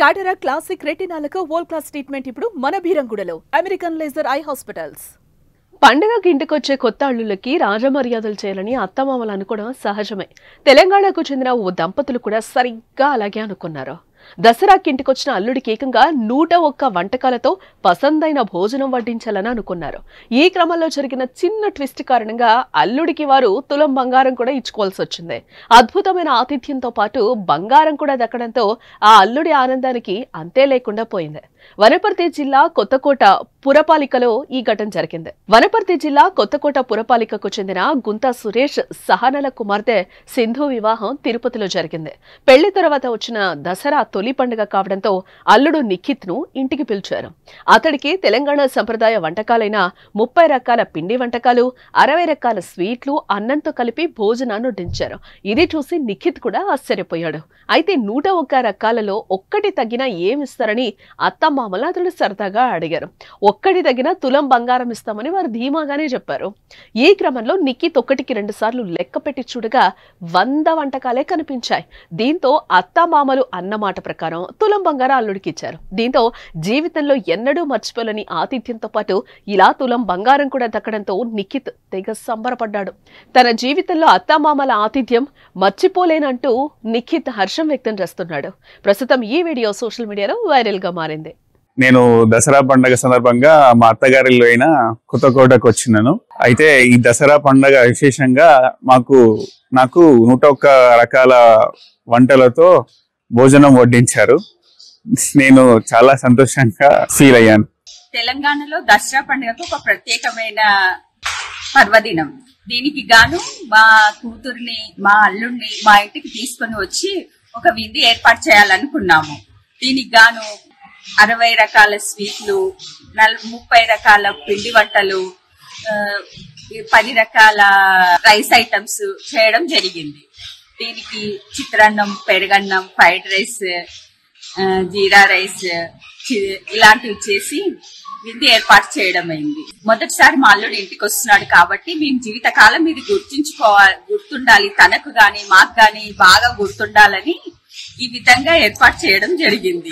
Cataract classic రెటినాలకు world class treatment ఇప్పుడు మన బీరంగూడలో అమెరికన్ లేజర్ ఐ హాస్పిటల్స్. పండుగకి ఇంటికొచ్చే కొత్త అల్లులకి రాజమర్యాదలు చేయాలని అత్తమామలు అనుకోవడం సహజమే. తెలంగాణకు చెందిన ఓ దంపతులు కూడా సరిగ్గా అలాగే అనుకున్నారు. దసరాకి ఇంటికొచ్చిన అల్లుడికి ఏకంగా 101 వంటకాలతో పసందైన భోజనం వడ్డించాలని అనుకున్నారు. ఈ క్రమంలో జరిగిన చిన్న ట్విస్ట్ కారణంగా అల్లుడికి వారు తులం బంగారం కూడా ఇచ్చుకోవాల్సి వచ్చింది. అద్భుతమైన ఆతిథ్యంతో పాటు బంగారం కూడా దక్కడంతో ఆ అల్లుడి ఆనందానికి అంతే లేకుండా పోయింది. వనపర్తి జిల్లా కొత్తకోట పురపాలికలో ఈ ఘటన జరిగింది. వనపర్తి జిల్లా కొత్తకోట పురపాలికకు చెందిన గుంతా సురేష్ సహనల కుమార్తె సింధు వివాహం తిరుపతిలో జరిగింది. పెళ్లి తర్వాత వచ్చిన దసరా తొలి పండుగ కావడంతో అల్లుడు నిఖిత్ ను ఇంటికి పిలిచారు. అతడికి తెలంగాణ సంప్రదాయ వంటకాలైన 30 రకాల పిండి వంటకాలు, 60 రకాల స్వీట్లు, అన్నంతో కలిపి భోజనాన్ని వడ్డించారు. ఇది చూసి నిఖిత్ కూడా ఆశ్చర్యపోయాడు. అయితే 101 రకాలలో ఒక్కటి తగ్గినా ఏమిస్తారని అత్తమామలు అతడు సరదాగా అడిగారు. ఒక్కటి తగిన తులం బంగారం ఇస్తామని వారు ధీమాగానే చెప్పారు. ఈ క్రమంలో నిఖిత్ 1కి 2 సార్లు లెక్క పెట్టి చూడగా 100 వంటకాలే కనిపించాయి. దీంతో అత్తమామలు అన్నమాట ప్రకారం తులం బంగారం అల్లుడికి ఇచ్చారు. దీంతో జీవితంలో ఎన్నడూ మర్చిపోలేని ఆతిథ్యంతో పాటు ఇలా తులం బంగారం కూడా దక్కడంతో నిఖిత్ తెగ సంబరపడ్డాడు. తన జీవితంలో అత్తమామల ఆతిథ్యం మర్చిపోలేనంటూ నిఖిత్ హర్షం వ్యక్తం చేస్తున్నాడు. ప్రస్తుతం ఈ వీడియో సోషల్ మీడియాలో వైరల్ గా మారింది. నేను దసరా పండుగ సందర్భంగా మా అత్తగారిలో అయిన కొత్తకోటకు వచ్చినాను. అయితే ఈ దసరా పండుగ విశేషంగా నాకు 101 రకాల వంటలతో భోజనం వడ్డించారు. నేను చాలా సంతోషంగా ఫీల్ అయ్యాను. తెలంగాణలో దసరా పండుగకు ఒక ప్రత్యేకమైన పర్వదినం. దీనికి గాను మా కూతుర్ని, మా అల్లుడిని మా ఇంటికి తీసుకొని వచ్చి ఒక విందు ఏర్పాటు చేయాలనుకున్నాము. దీనికి గాను 60 రకాల స్వీట్లు, 30 రకాల పిండి వంటలు, 10 రకాల రైస్ ఐటమ్స్ చేయడం జరిగింది. దీనికి చిత్రాన్నం, పెరుగన్నం, ఫ్రైడ్ రైస్, జీరా రైస్ ఇలాంటివి చేసి విందు ఏర్పాటు చేయడం అయింది. మొదటిసారి మా అల్లుడు ఇంటికి వస్తున్నాడు కాబట్టి మేము జీవితకాలం ఇది గుర్తుండాలి, తనకు గాని మాకు గాని బాగా గుర్తుండాలని ఈ విధంగా ఏర్పాటు చేయడం జరిగింది.